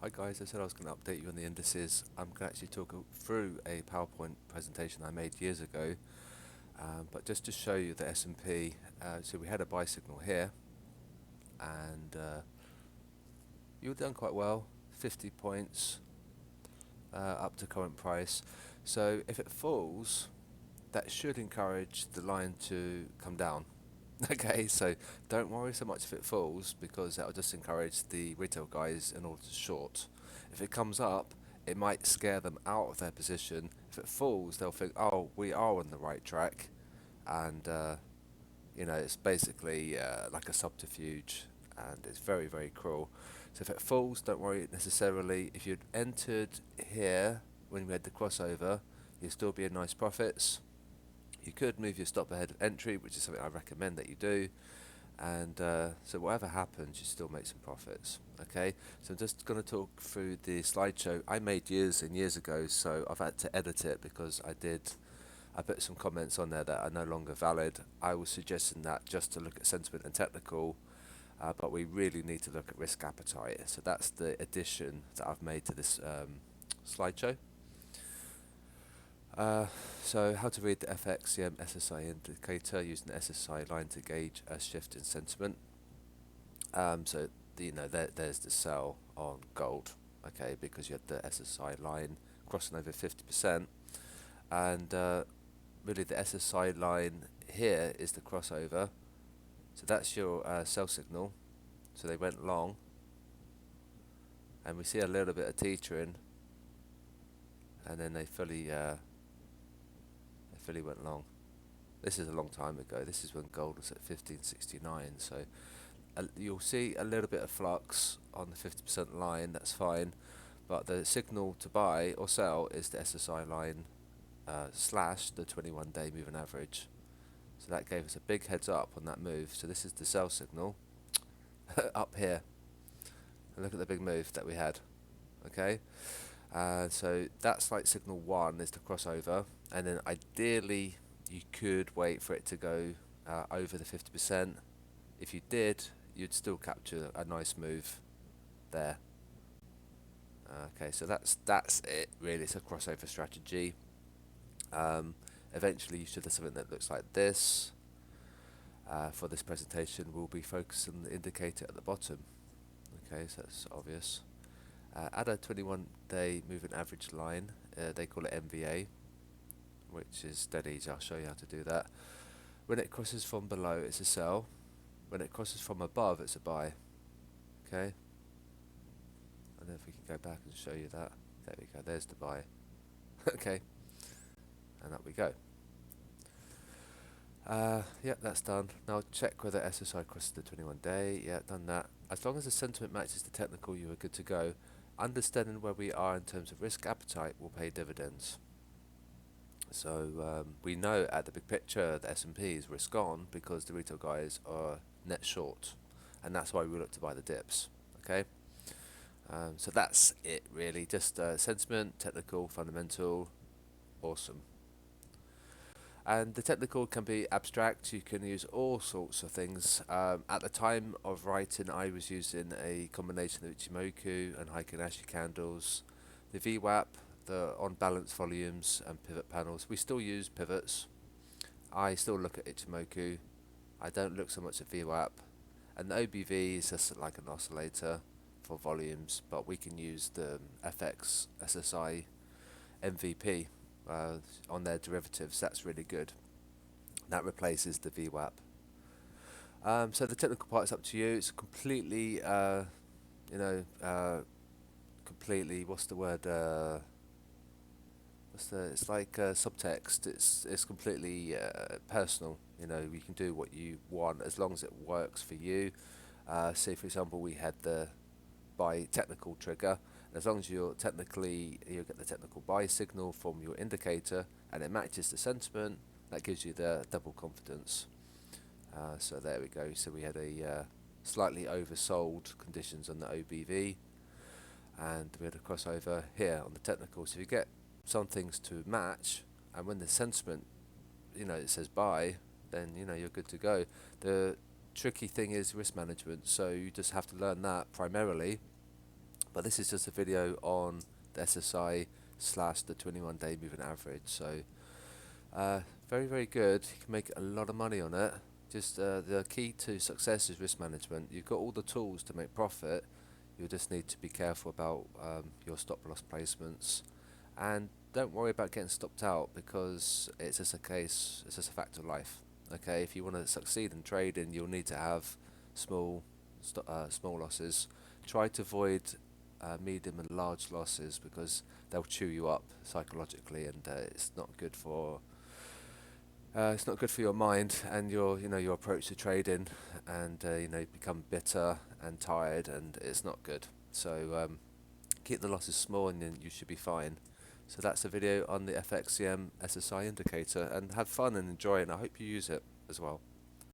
Hi guys, I said I was going to update you on the indices. I'm going to actually talk through a PowerPoint presentation I made years ago, but just to show you the S&P, so we had a buy signal here, and you were done quite well, 50 points up to current price. So if it falls, that should encourage the line to come down. Okay, so don't worry so much if it falls, because that will just encourage the retail guys in order to short. If it comes up, it might scare them out of their position. If it falls, they'll think, oh, we are on the right track, and it's basically like a subterfuge, and it's very, very cruel. So if it falls, don't worry necessarily. If you'd entered here when we had the crossover, you'd still be in nice profits. You could move your stop ahead of entry, which is something I recommend that you do, and so whatever happens, you still make some profits. Okay, so I'm just going to talk through the slideshow I made years and years ago, so I've had to edit it because I put some comments on there that are no longer valid. I was suggesting that just to look at sentiment and technical, but we really need to look at risk appetite. So that's the addition that I've made to this slideshow. Uh, so how to read the FXCM SSI indicator using the SSI line to gauge a shift in sentiment. So there's the sell on gold, okay, because you had the SSI line crossing over 50%, and really the SSI line here is the crossover. So that's your sell signal. So they went long, and we see a little bit of teetering, and then they fully went long. This is a long time ago. This is when gold was at 1569. So you'll see a little bit of flux on the 50% line. That's fine, but the signal to buy or sell is the SSI line slash the 21-day moving average. So that gave us a big heads up on that move. So this is the sell signal up here. And look at the big move that we had. Okay, so that's like signal one is the crossover, and then ideally you could wait for it to go over the 50%. If you did, you'd still capture a nice move there. Okay, so that's it really. It's a crossover strategy. Eventually you should have something that looks like this. For this presentation, we'll be focusing on the indicator at the bottom. Okay, so that's obvious. Add a 21-day moving average line. They call it MVA, which is dead easy. I'll show you how to do that. When it crosses from below, it's a sell. When it crosses from above, it's a buy. Okay. And then if we can go back and show you that, there we go. There's the buy. Okay. And up we go. Yep, that's done. Now check whether SSI crosses the 21-day. Yeah, done that. As long as the sentiment matches the technical, you are good to go. Understanding where we are in terms of risk appetite will pay dividends. So we know at the big picture the S&P is risk on because the retail guys are net short, and that's why we look to buy the dips. Okay, so that's it really. Just sentiment, technical, fundamental, awesome. And the technical can be abstract. You can use all sorts of things. At the time of writing, I was using a combination of Ichimoku and Heikin Ashi candles, the VWAP, the on-balance volumes, and pivot panels. We still use pivots. I still look at Ichimoku. I don't look so much at VWAP. And the OBV is just like an oscillator for volumes, but we can use the FX SSI MVP on their derivatives. That's really good. That replaces the VWAP. So the technical part is up to you. It's completely, completely. What's the word? It's like subtext. It's completely personal. You know, you can do what you want as long as it works for you. Say for example, we had the buy technical trigger. As long as you get the technical buy signal from your indicator and it matches the sentiment, that gives you the double confidence. So there we go. So we had a slightly oversold conditions on the OBV, and we had a crossover here on the technical. So if you get some things to match, and when the sentiment, it says buy, then you're good to go. The tricky thing is risk management. So you just have to learn that primarily But this is just a video on the SSI slash the 21-day moving average. So very, very good. You can make a lot of money on it. Just the key to success is risk management. You've got all the tools to make profit. You just need to be careful about your stop loss placements, and don't worry about getting stopped out, because it's just a case, it's just a fact of life. Okay, if you want to succeed in trading, you'll need to have small small losses. Try to avoid medium and large losses, because they'll chew you up psychologically, and it's not good for your mind and your approach to trading, and you become bitter and tired, and it's not good. So keep the losses small, and then you should be fine. So that's a video on the FXCM SSI indicator, and have fun and enjoy it, and I hope you use it as well.